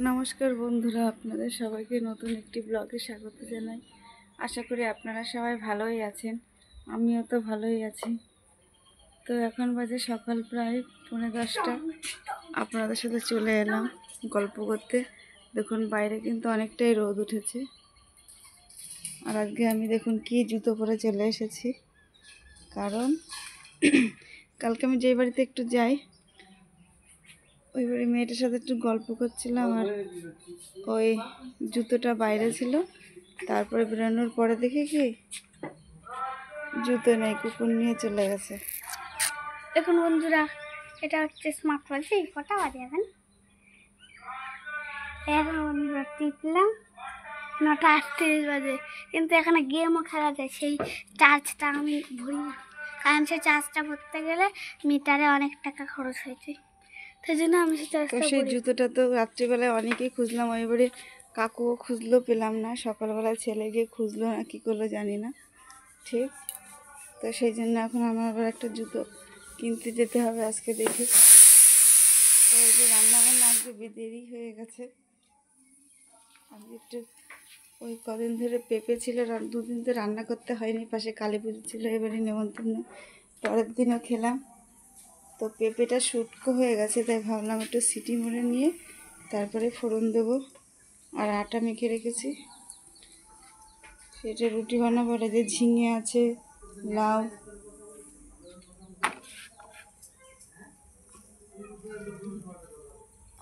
নমস্কার বন্ধুরা, আপনাদের সবাইকে নতুন একটি ব্লগে স্বাগত জানাই। আশা করি আপনারা সবাই ভালোই আছেন, আমিও তো ভালোই আছি। তো এখন বাজে সকাল প্রায় 10:45। আপনাদের সাথে চলে এলাম গল্প করতে। দেখুন বাইরে কিন্তু অনেকটাই রোদ উঠেছে। আর আজকে আমি দেখুন কি জুতো পরে চলে এসেছি, কারণ কালকে আমি যেই বাড়িতে একটু যাই ওই বাড়ি মেয়েটার সাথে একটু গল্প করছিলাম, আর ওই জুতোটা বাইরে ছিল। তারপরে বেরোনোর পরে দেখি কি জুতো নেই, কুকুর নিয়ে চলে গেছে। দেখুন বন্ধুরা, এটা হচ্ছে স্মার্ট ওয়াচ। কটা বাজে এখন বন্ধুরা টিপলাম 9:38 বাজে, কিন্তু এখানে গেমও খেলা যায়। সেই চার্জটা আমি ভরি না, কারণ সেই চার্জটা ভরতে গেলে মিটারে অনেক টাকা খরচ হয়েছে। সেই জন্য আমি সেই জুতোটা তো রাত্রিবেলায় অনেকেই খুঁজলাম, ওই বাড়ি কাকুও খুঁজলো, পেলাম না। সকালবেলায় ছেলে গিয়ে খুঁজলো না কী করলো জানি না ঠিক। তো সেই জন্য এখন আমার আবার একটা জুতো কিনতে যেতে হবে আজকে দেখে। তো ওই যে রান্নাবান্না আজকে দেরি হয়ে গেছে। আমি একটু ওই কদিন ধরে পেঁপে ছিল, 2 দিন তো রান্না করতে হয়নি, পাশে কালী পুজো ছিল, এবারে নেমন্তন্ন, পরের দিনও খেলাম। তো পেঁপেটা শুটকো হয়ে গেছে, তাই ভাবলাম একটু সিটি মেরে নিয়ে তারপরে ফোড়ন দেবো। আর আটা মেখে রেখেছি, সেটা রুটি বানাবো। আর যে ঝিঙে আছে, লাউ,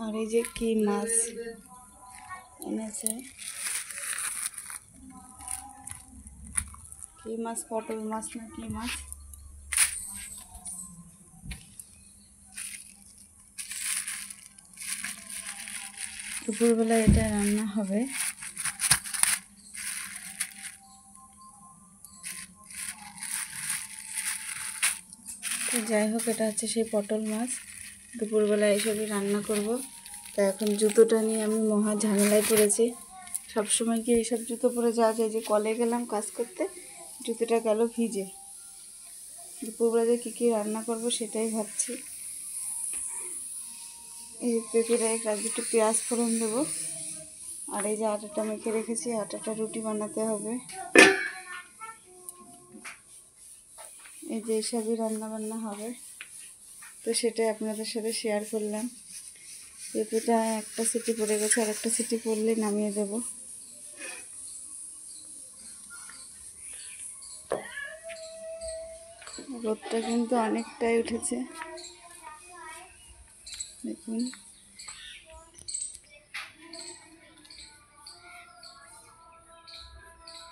আর এই যে কি মাছ এনেছে, কি মাছ, পটল মাছ না কি মাছ। দুপুরবেলা এটা রান্না হবে। তো যাই হোক, এটা হচ্ছে সেই পটল মাছ। দুপুরবেলা এসবই রান্না করব। তা এখন জুতোটা নিয়ে আমি মহা ঝামেলায় পড়েছি। সবসময় কি এইসব জুতো পরে যাওয়া যায়? যে কলে গেলাম কাজ করতে, জুতোটা গেল ভিজে। দুপুরবেলা যে কী কী রান্না করব সেটাই ভাবছি। এই যে পেঁপেটা একটু পেঁয়াজ ফোড়ন দেবো। আর এই যে আটাটা মেখে রেখেছি, আটাটা রুটি বানাতে হবে। এই যে এইসবই রান্নাবান্না হবে, তো সেটাই আপনাদের সাথে শেয়ার করলাম। পেঁপেটা একটা সিটি পড়ে গেছে, আর একটা সিটি পড়লে নামিয়ে দেব। রোদটা কিন্তু অনেকটাই উঠেছে, দেখুন।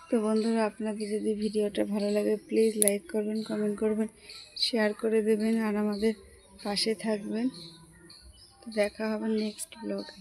তো বন্ধুরা, আপনাদের যদি ভিডিওটা ভালো লাগে প্লিজ লাইক করবেন, কমেন্ট করবেন, শেয়ার করে দেবেন, আর আমাদের পাশে থাকবেন। তো দেখা হবে নেক্সট ব্লগে।